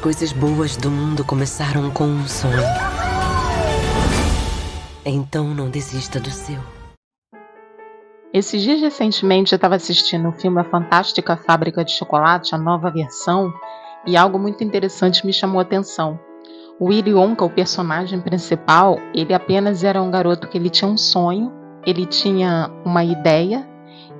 Coisas boas do mundo começaram com um sonho. Então não desista do seu. Esses dias recentemente eu estava assistindo o filme A Fantástica Fábrica de Chocolate, a nova versão, e algo muito interessante me chamou a atenção. O Willy Wonka, o personagem principal, ele apenas era um garoto que ele tinha um sonho, ele tinha uma ideia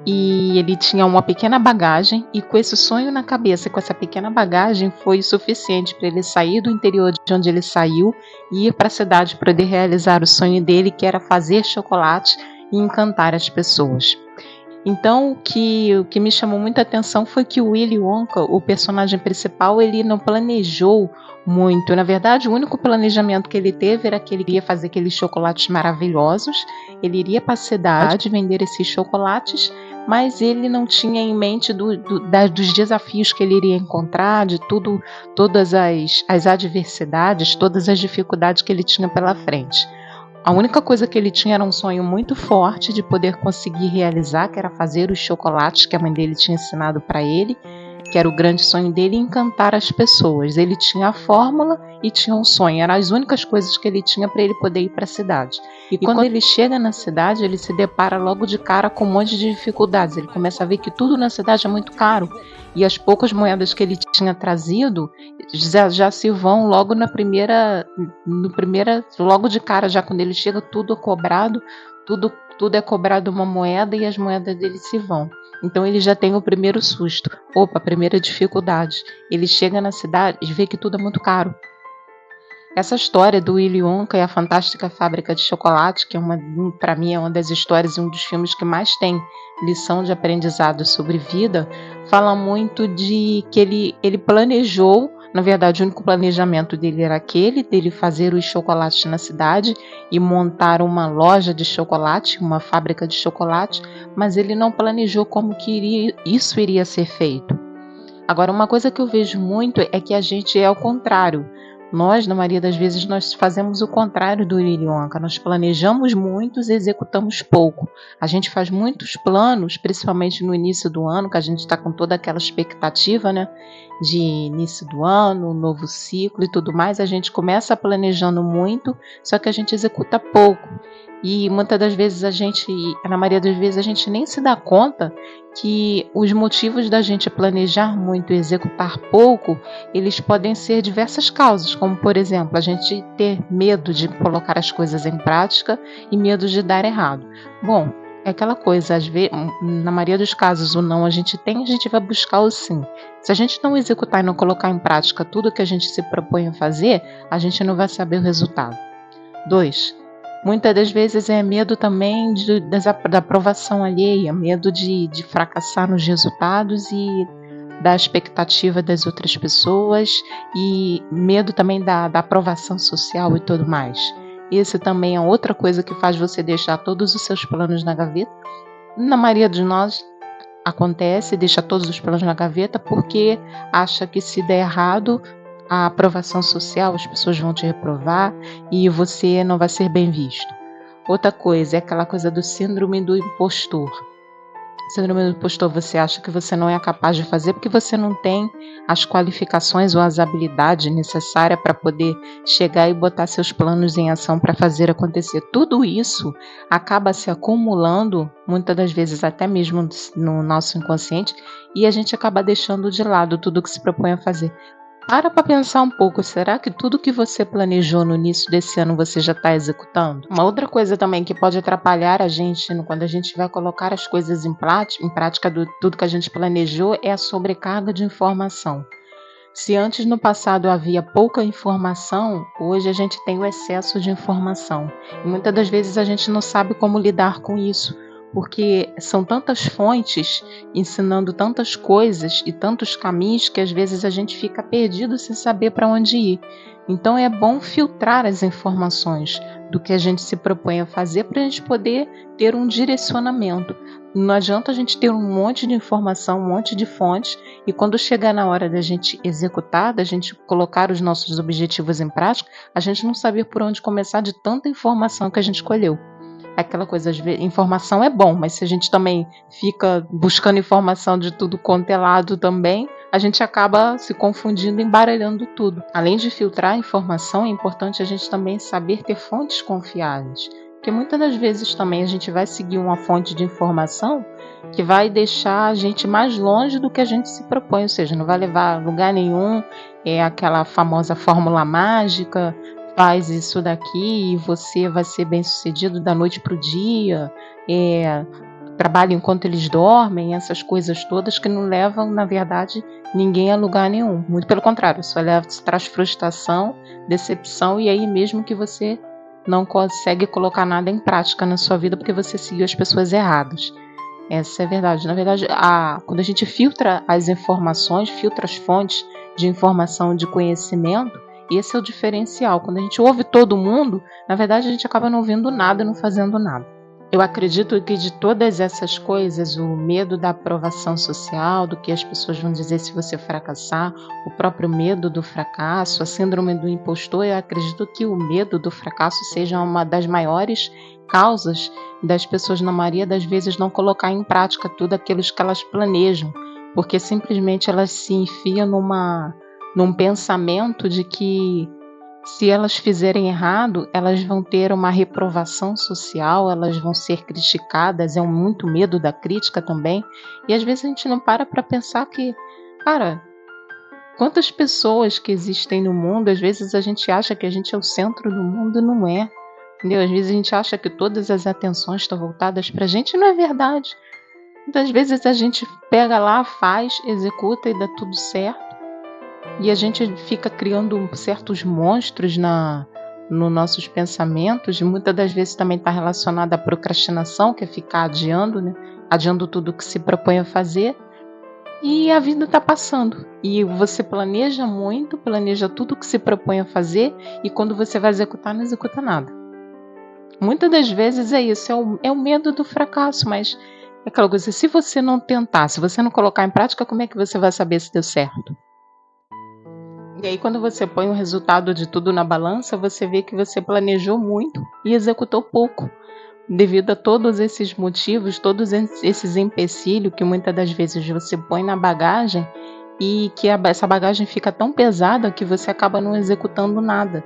e ele tinha uma pequena bagagem, e com esse sonho na cabeça, com essa pequena bagagem, foi suficiente para ele sair do interior de onde ele saiu e ir para a cidade para poder realizar o sonho dele, que era fazer chocolate e encantar as pessoas. Então, o que me chamou muita atenção foi que o Willy Wonka, o personagem principal, ele não planejou muito. Na verdade, o único planejamento que ele teve era que ele iria fazer aqueles chocolates maravilhosos, ele iria para a cidade vender esses chocolates, mas ele não tinha em mente dos desafios que ele iria encontrar, de tudo, todas as adversidades, todas as dificuldades que ele tinha pela frente. A única coisa que ele tinha era um sonho muito forte de poder conseguir realizar, que era fazer os chocolates que a mãe dele tinha ensinado para ele, que era o grande sonho dele, encantar as pessoas. Ele tinha a fórmula e tinha um sonho, eram as únicas coisas que ele tinha para ele poder ir para a cidade. E quando ele chega na cidade, ele se depara logo de cara com um monte de dificuldades. Ele começa a ver que tudo na cidade é muito caro, e as poucas moedas que ele tinha trazido já se vão logo logo de cara, já quando ele chega, tudo é cobrado, tudo é cobrado uma moeda e as moedas dele se vão. Então ele já tem o primeiro susto, a primeira dificuldade. Ele chega na cidade e vê que tudo é muito caro. Essa história do Willy Wonka e a Fantástica Fábrica de Chocolate, que para mim é uma das histórias e um dos filmes que mais tem lição de aprendizado sobre vida, fala muito de que ele planejou. Na verdade, o único planejamento dele era aquele, dele fazer os chocolates na cidade e montar uma loja de chocolate, uma fábrica de chocolate, mas ele não planejou como que isso iria ser feito. Agora, uma coisa que eu vejo muito é que a gente é ao contrário. Nós, na maioria das vezes, nós fazemos o contrário do Willy Wonka. Nós planejamos muitos e executamos pouco. A gente faz muitos planos, principalmente no início do ano, que a gente está com toda aquela expectativa, né, de início do ano, novo ciclo e tudo mais. A gente começa planejando muito, só que a gente executa pouco. E muitas das vezes na maioria das vezes, a gente nem se dá conta que os motivos da gente planejar muito e executar pouco, eles podem ser diversas causas, como por exemplo, a gente ter medo de colocar as coisas em prática e medo de dar errado. Bom, é aquela coisa, às vezes, na maioria dos casos o não a gente vai buscar o sim. Se a gente não executar e não colocar em prática tudo que a gente se propõe a fazer, a gente não vai saber o resultado. 2. Muitas das vezes é medo também da aprovação alheia, medo de fracassar nos resultados e da expectativa das outras pessoas, e medo também da aprovação social e tudo mais. Esse também é outra coisa que faz você deixar todos os seus planos na gaveta. Na maioria de nós acontece, deixa todos os planos na gaveta porque acha que se der errado, a aprovação social, as pessoas vão te reprovar e você não vai ser bem visto. Outra coisa é aquela coisa do síndrome do impostor. Síndrome do impostor, você acha que você não é capaz de fazer porque você não tem as qualificações ou as habilidades necessárias para poder chegar e botar seus planos em ação para fazer acontecer. Tudo isso acaba se acumulando, muitas das vezes até mesmo no nosso inconsciente, e a gente acaba deixando de lado tudo que se propõe a fazer. Para pensar um pouco, será que tudo que você planejou no início desse ano você já está executando? Uma outra coisa também que pode atrapalhar a gente quando a gente vai colocar as coisas em prática tudo que a gente planejou é a sobrecarga de informação. Se antes no passado havia pouca informação, hoje a gente tem o excesso de informação. E muitas das vezes a gente não sabe como lidar com isso, porque são tantas fontes ensinando tantas coisas e tantos caminhos que às vezes a gente fica perdido sem saber para onde ir. Então é bom filtrar as informações do que a gente se propõe a fazer para a gente poder ter um direcionamento. Não adianta a gente ter um monte de informação, um monte de fontes, e quando chegar na hora da gente executar, da gente colocar os nossos objetivos em prática, a gente não saber por onde começar de tanta informação que a gente colheu. aquela coisa, às vezes, informação é bom, mas se a gente também fica buscando informação de tudo quanto é lado também, a gente acaba se confundindo, embaralhando tudo. Além de filtrar a informação, é importante a gente também saber ter fontes confiáveis. Porque muitas das vezes também a gente vai seguir uma fonte de informação que vai deixar a gente mais longe do que a gente se propõe, ou seja, não vai levar a lugar nenhum, é aquela famosa fórmula mágica, faz isso daqui e você vai ser bem-sucedido da noite para o dia, trabalha enquanto eles dormem, essas coisas todas que não levam, na verdade, ninguém a lugar nenhum. Muito pelo contrário, só traz frustração, decepção, e aí mesmo que você não consegue colocar nada em prática na sua vida porque você seguiu as pessoas erradas. Essa é a verdade. Na verdade, quando a gente filtra as informações, filtra as fontes de informação, de conhecimento, esse é o diferencial. Quando a gente ouve todo mundo, na verdade a gente acaba não ouvindo nada e não fazendo nada. Eu acredito que de todas essas coisas, o medo da aprovação social, do que as pessoas vão dizer se você fracassar, o próprio medo do fracasso, a síndrome do impostor, eu acredito que o medo do fracasso seja uma das maiores causas das pessoas, na maioria das vezes, não colocar em prática tudo aquilo que elas planejam, porque simplesmente elas se enfiam num pensamento de que se elas fizerem errado, elas vão ter uma reprovação social, elas vão ser criticadas, é muito medo da crítica também. E às vezes a gente não para pensar que, cara, quantas pessoas que existem no mundo, às vezes a gente acha que a gente é o centro do mundo, não é. Entendeu? Às vezes a gente acha que todas as atenções estão voltadas pra gente, e não é verdade. Muitas vezes a gente pega lá, faz, executa e dá tudo certo. E a gente fica criando certos monstros nos nossos pensamentos, e muitas das vezes também está relacionada à procrastinação, que é ficar adiando, né? Adiando tudo que se propõe a fazer, e a vida está passando. E você planeja muito, planeja tudo que se propõe a fazer, e quando você vai executar, não executa nada. Muitas das vezes é isso, é o medo do fracasso, mas é aquela coisa, se você não tentar, se você não colocar em prática, como é que você vai saber se deu certo? E aí, quando você põe o resultado de tudo na balança, você vê que você planejou muito e executou pouco, devido a todos esses motivos, todos esses empecilhos que muitas das vezes você põe na bagagem e que essa bagagem fica tão pesada que você acaba não executando nada.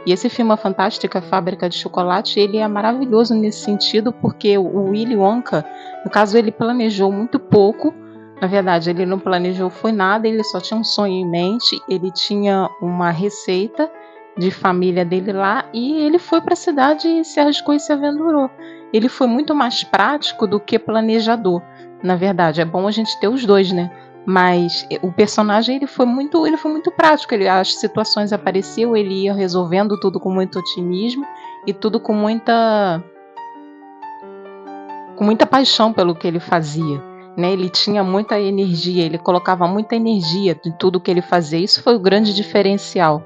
E esse filme A Fantástica Fábrica de Chocolate, ele é maravilhoso nesse sentido, porque o Willy Wonka, no caso, ele planejou muito pouco. Na verdade, ele não planejou foi nada, ele só tinha um sonho em mente, ele tinha uma receita de família dele lá e ele foi para a cidade e se arriscou e se aventurou. Ele foi muito mais prático do que planejador. Na verdade, é bom a gente ter os dois, né? Mas o personagem ele foi muito prático, as situações apareciam, ele ia resolvendo tudo com muito otimismo e tudo com muita paixão pelo que ele fazia. Né, ele tinha muita energia, ele colocava muita energia em tudo que ele fazia. Isso foi o grande diferencial,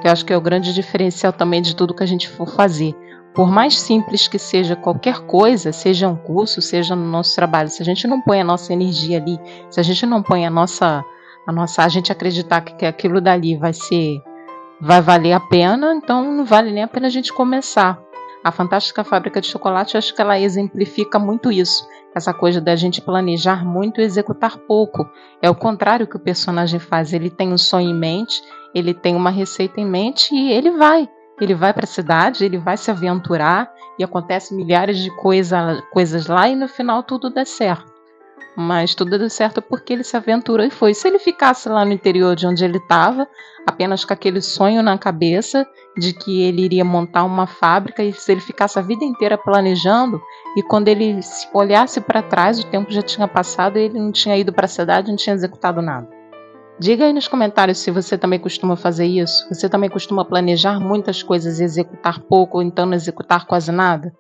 que eu acho que é o grande diferencial também de tudo que a gente for fazer. Por mais simples que seja qualquer coisa, seja um curso, seja no nosso trabalho, se a gente não põe a nossa energia ali, se a gente não põe a gente acreditar que aquilo dali vai valer a pena, então não vale nem a pena a gente começar. A Fantástica Fábrica de Chocolate, eu acho que ela exemplifica muito isso. Essa coisa da gente planejar muito e executar pouco. É o contrário que o personagem faz. Ele tem um sonho em mente, ele tem uma receita em mente e ele vai. Ele vai para a cidade, ele vai se aventurar e acontece milhares de coisas lá e no final tudo dá certo. Mas tudo deu certo porque ele se aventurou e foi. Se ele ficasse lá no interior de onde ele estava, apenas com aquele sonho na cabeça de que ele iria montar uma fábrica, e se ele ficasse a vida inteira planejando, e quando ele olhasse para trás, o tempo já tinha passado e ele não tinha ido para a cidade, não tinha executado nada. Diga aí nos comentários se você também costuma fazer isso. Você também costuma planejar muitas coisas e executar pouco, ou então não executar quase nada?